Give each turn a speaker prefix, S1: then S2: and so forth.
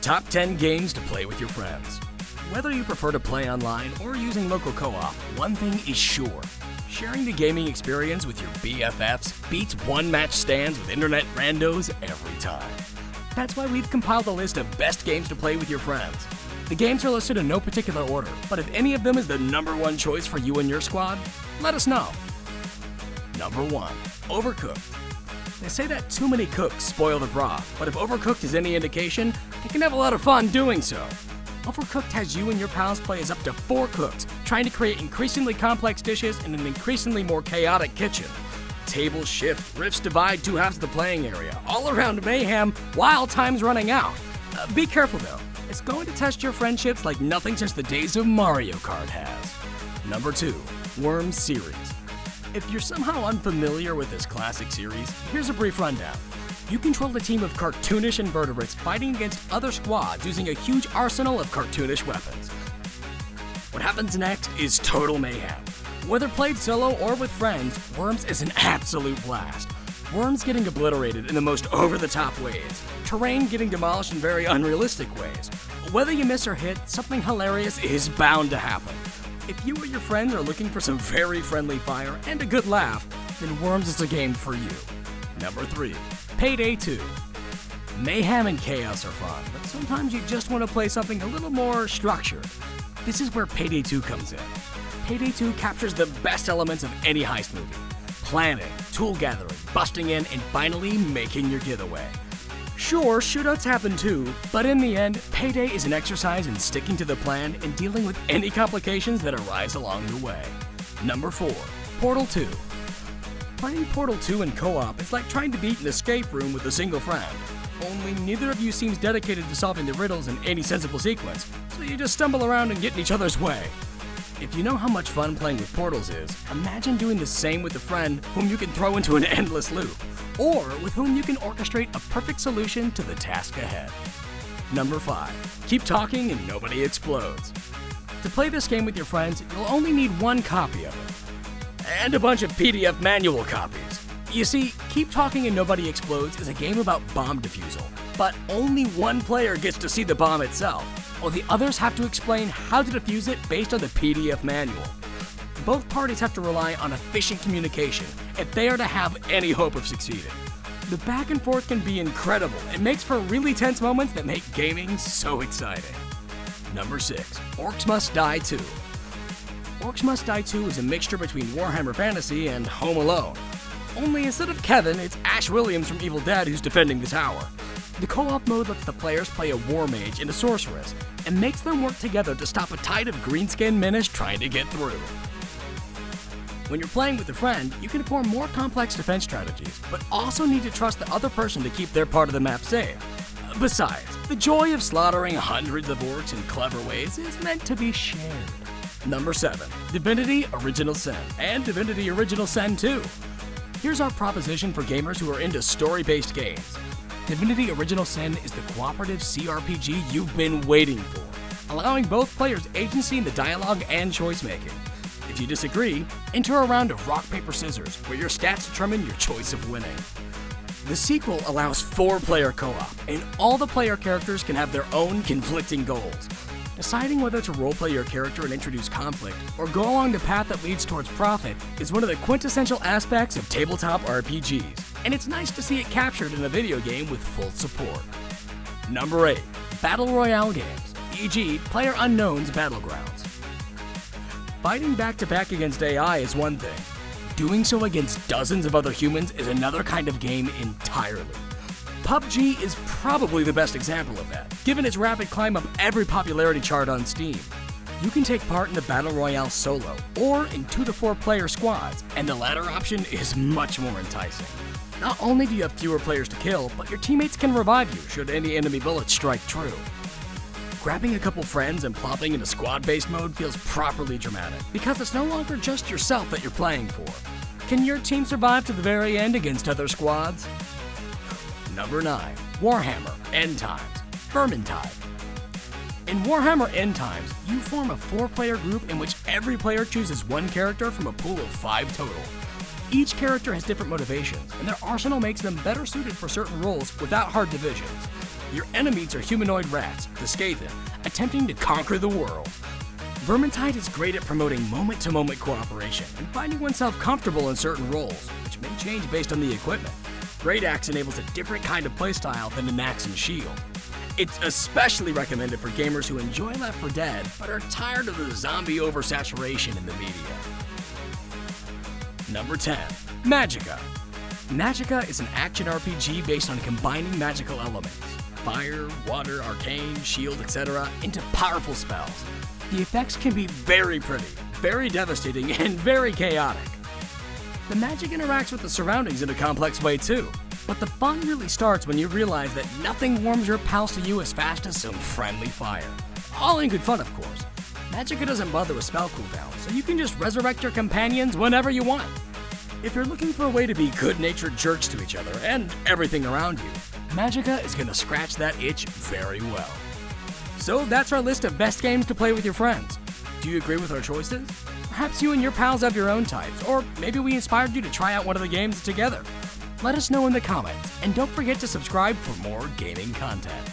S1: Top 10 games to play with your friends. Whether you prefer to play online or using local co-op, one thing is sure. Sharing the gaming experience with your BFFs beats one-match stands with internet randos every time. That's why we've compiled a list of best games to play with your friends. The games are listed in no particular order, but if any of them is the number one choice for you and your squad, let us know. Number 1. Overcooked. They say that too many cooks spoil the broth, but if Overcooked is any indication, they can have a lot of fun doing so. Overcooked has you and your pals play as up to 4 cooks, trying to create increasingly complex dishes in an increasingly more chaotic kitchen. Tables shift, rifts divide 2 halves of the playing area, all around mayhem while time's running out. Be careful though, it's going to test your friendships like nothing since the days of Mario Kart has. Number 2. Worms Series. If you're somehow unfamiliar with this classic series, here's a brief rundown. You control a team of cartoonish invertebrates fighting against other squads using a huge arsenal of cartoonish weapons. What happens next is total mayhem. Whether played solo or with friends, Worms is an absolute blast. Worms getting obliterated in the most over-the-top ways, terrain getting demolished in very unrealistic ways. Whether you miss or hit, something hilarious is bound to happen. If you or your friends are looking for some very friendly fire and a good laugh, then Worms is a game for you. Number 3. Payday 2. Mayhem and chaos are fun, but sometimes you just want to play something a little more structured. This is where Payday 2 comes in. Payday 2 captures the best elements of any heist movie. Planning, tool gathering, busting in, and finally making your getaway. Sure, shootouts happen too, but in the end, Payday is an exercise in sticking to the plan and dealing with any complications that arise along the way. Number 4. Portal 2. Playing Portal 2 in co-op is like trying to beat an escape room with a single friend. Only neither of you seems dedicated to solving the riddles in any sensible sequence, so you just stumble around and get in each other's way. If you know how much fun playing with portals is, imagine doing the same with a friend whom you can throw into an endless loop, or with whom you can orchestrate a perfect solution to the task ahead. Number 5. Keep talking and nobody explodes. To play this game with your friends, you'll only need 1 copy of it, and a bunch of PDF manual copies. You see, Keep Talking and Nobody Explodes is a game about bomb defusal, but only one player gets to see the bomb itself, while the others have to explain how to defuse it based on the PDF manual. Both parties have to rely on efficient communication if they are to have any hope of succeeding. The back and forth can be incredible. It makes for really tense moments that make gaming so exciting. Number 6. Orcs Must Die 2. Orcs Must Die 2 is a mixture between Warhammer Fantasy and Home Alone. Only instead of Kevin, it's Ash Williams from Evil Dead who's defending the tower. The co-op mode lets the players play a war mage and a sorceress, and makes them work together to stop a tide of green-skinned menace trying to get through. When you're playing with a friend, you can form more complex defense strategies, but also need to trust the other person to keep their part of the map safe. Besides, the joy of slaughtering hundreds of orcs in clever ways is meant to be shared. Number 7. Divinity Original Sin and Divinity Original Sin 2. Here's our proposition for gamers who are into story-based games. Divinity Original Sin is the cooperative CRPG you've been waiting for, allowing both players agency in the dialogue and choice-making. If you disagree, enter a round of rock, paper, scissors, where your stats determine your choice of winning. The sequel allows 4-player co-op, and all the player characters can have their own conflicting goals. Deciding whether to roleplay your character and introduce conflict, or go along the path that leads towards profit, is one of the quintessential aspects of tabletop RPGs, and it's nice to see it captured in a video game with full support. Number 8. Battle Royale games, e.g. PlayerUnknown's Battlegrounds. Fighting back-to-back against AI is one thing. Doing so against dozens of other humans is another kind of game entirely. PUBG is probably the best example of that, given its rapid climb up every popularity chart on Steam. You can take part in the Battle Royale solo, or in 2 to 4 player squads, and the latter option is much more enticing. Not only do you have fewer players to kill, but your teammates can revive you should any enemy bullets strike true. Grabbing a couple friends and plopping into squad-based mode feels properly dramatic, because it's no longer just yourself that you're playing for. Can your team survive to the very end against other squads? Number 9. Warhammer End Times, Vermintide. In Warhammer End Times, you form a 4-player group in which every player chooses 1 character from a pool of 5 total. Each character has different motivations, and their arsenal makes them better suited for certain roles without hard divisions. Your enemies are humanoid rats, the Scathen, attempting to conquer the world. Vermintide is great at promoting moment-to-moment cooperation and finding oneself comfortable in certain roles, which may change based on the equipment. Great Axe enables a different kind of playstyle than an axe and shield. It's especially recommended for gamers who enjoy Left 4 Dead but are tired of the zombie oversaturation in the media. Number 10. Magica. Magica is an action RPG based on combining magical elements, fire, water, arcane, shield, etc., into powerful spells. The effects can be very pretty, very devastating, and very chaotic. The magic interacts with the surroundings in a complex way too, but the fun really starts when you realize that nothing warms your pals to you as fast as some friendly fire. All in good fun, of course. Magica doesn't bother with spell cooldowns, so you can just resurrect your companions whenever you want. If you're looking for a way to be good-natured jerks to each other and everything around you, Magica is gonna scratch that itch very well. So that's our list of best games to play with your friends. Do you agree with our choices? Perhaps you and your pals have your own types, or maybe we inspired you to try out one of the games together. Let us know in the comments, and don't forget to subscribe for more gaming content.